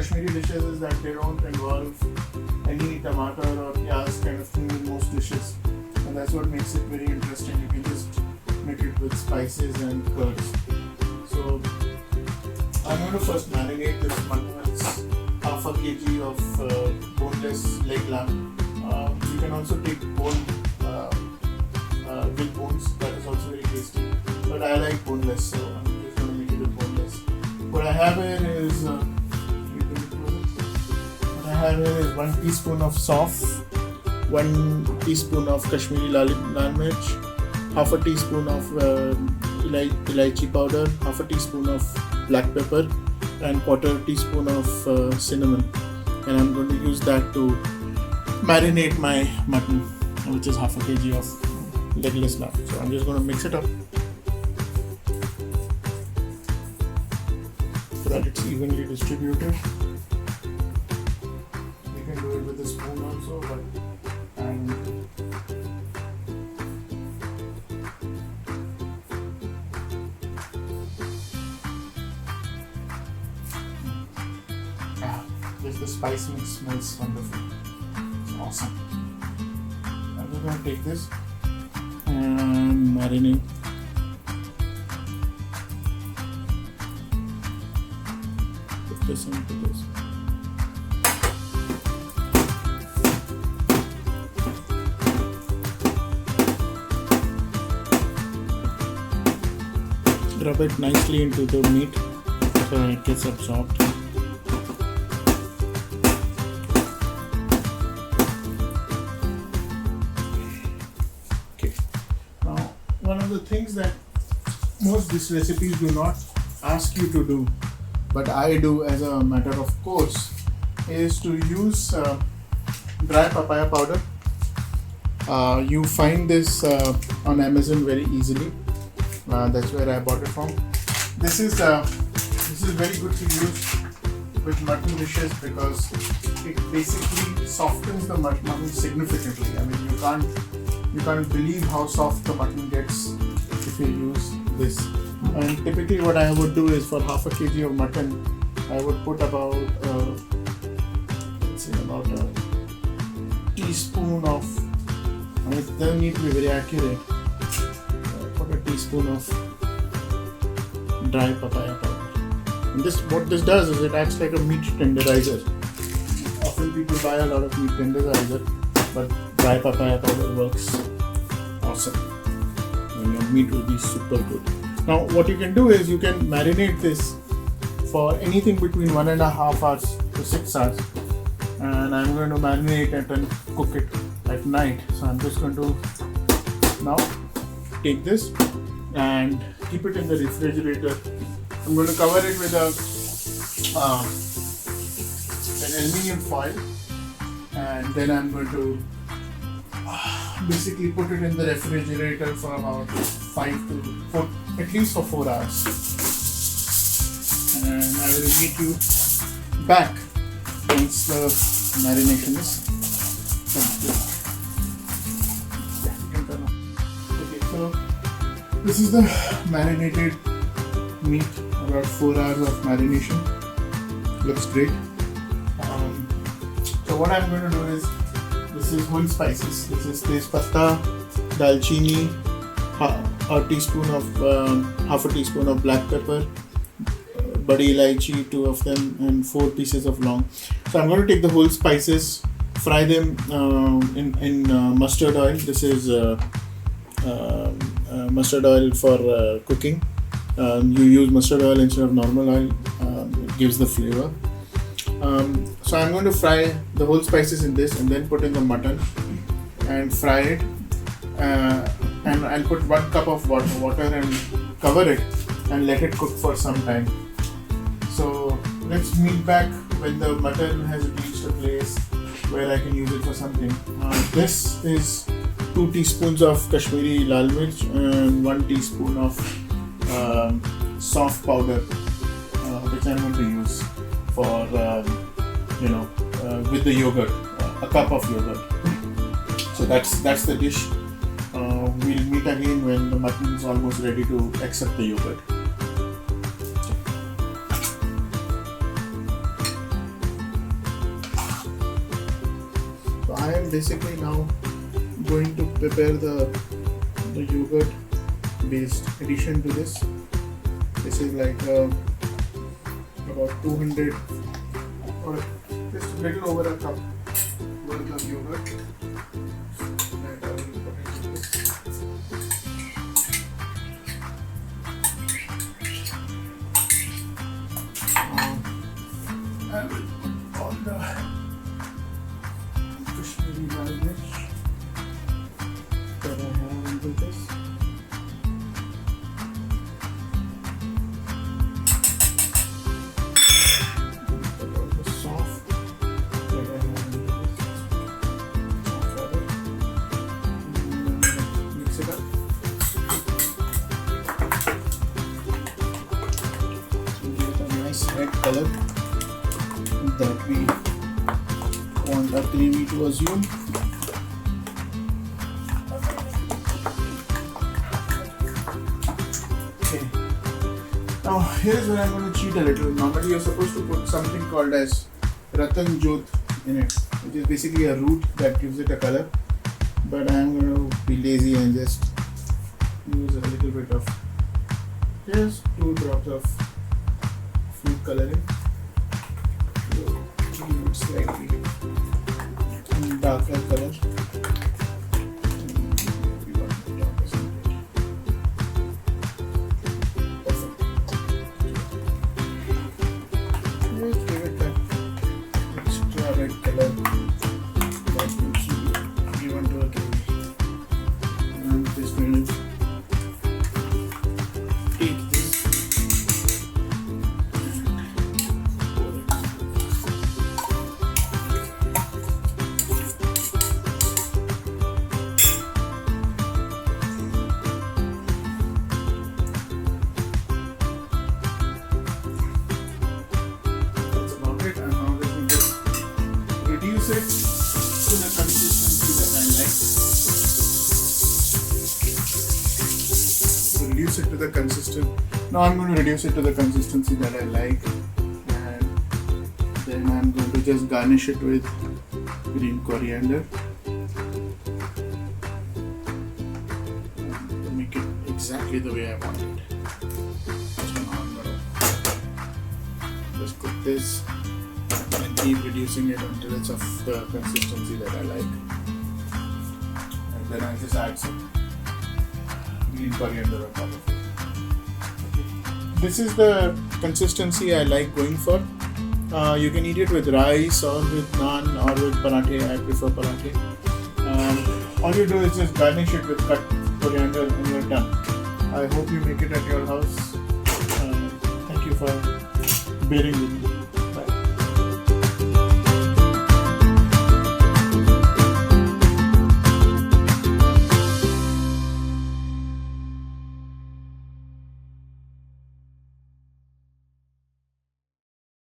Kashmiri dishes is that they don't involve any tomato or pyaz kind of thing in most dishes, and that's what makes it very interesting. You can just make it with spices and curds. So I'm going to first marinate this mutton. It's half a kg of boneless leg lamb. You can also take bone with bones. That is also very tasty. But I like boneless, so I'm just going to make it with boneless. What I have here is 1 teaspoon of sauf, 1 teaspoon of Kashmiri lal mirch, half a teaspoon of elaichi powder, half a teaspoon of black pepper, and quarter teaspoon of cinnamon. And I'm going to use that to marinate my mutton, which is half a kg of legless lamb. So I'm just going to mix it up so that it's evenly distributed. You can do it with a spoon also, but just the spice mix smells wonderful. It's awesome. I'm just going to take this and marinate. Put this into this. Rub it nicely into the meat so it gets absorbed. One of the things that most these recipes do not ask you to do, but I do as a matter of course, is to use dry papaya powder. You find this on Amazon very easily. That's where I bought it from. This is very good to use with mutton dishes because it basically softens the mutton significantly. I mean, you can't believe how soft the mutton gets if you use this. And typically what I would do is for half a kg of mutton, I would put about a teaspoon of, it doesn't need to be very accurate, put a teaspoon of dry papaya powder. And what this does is it acts like a meat tenderizer. Often people buy a lot of meat tenderizer, but dry papaya powder works awesome. And your meat will be super good. Now what you can do is you can marinate this for anything between 1.5 hours to 6 hours. And I'm going to marinate it and cook it at night. So I'm just going to now take this and keep it in the refrigerator. I'm going to cover it with an aluminium foil, and then I'm going to basically put it in the refrigerator for about 5 to 4, at least for 4 hours. And I will meet you back once the marination is complete. Yeah, you can turn on. Okay, so this is the marinated meat, about 4 hours of marination. Looks great. So what I'm going to do is, this is whole spices. This is Deshpande, dalchini, half a teaspoon of black pepper, badi elaichi, 2 of them, and 4 pieces of long. So I'm going to take the whole spices, fry them in mustard oil. This is mustard oil for cooking. You use mustard oil instead of normal oil. It gives the flavor. So I'm going to fry the whole spices in this and then put in the mutton and fry it. And I'll put 1 cup of water and cover it and let it cook for some time. So let's meet back when the mutton has reached a place where I can use it for something. This is 2 teaspoons of Kashmiri lal mirch and 1 teaspoon of sauf powder, which I'm going to use for with the yogurt, a cup of yogurt. So that's the dish. We'll meet again when the mutton is almost ready to accept the yogurt. basically now going to prepare the yogurt based addition to this. This is like about 200 or just a little over a cup worth of yogurt that I will put into this. I will put all the Kashmiri marinade that I have into this. Put all the sauce that I have into this. Mix it up. Get a nice red color that we want our gravy to assume. Okay. Now here's where I'm going to cheat a little. Normally you're supposed to put something called as Ratan Jyot in it, which is basically a root that gives it a color. But I'm going to be lazy and just use a little bit of just 2 drops of food coloring. Slightly darker color. Perfect. Let's give it that extra red color that will be given to a gravy. And this will take this. Reduce it to the consistency that I like. Reduce it to the consistent. Now I'm going to reduce it to the consistency that I like, and then I'm going to just garnish it with green coriander and to make it exactly the way I want it. So now I'm going to just cook this and keep reducing it until it's of the consistency that I like, and then I just add some green coriander on top of it. This is the consistency I like going for. You can eat it with rice or with naan or with parathe. I prefer parathe. All you do is just garnish it with cut coriander and you're done. I hope you make it at your house. Thank you for bearing with me.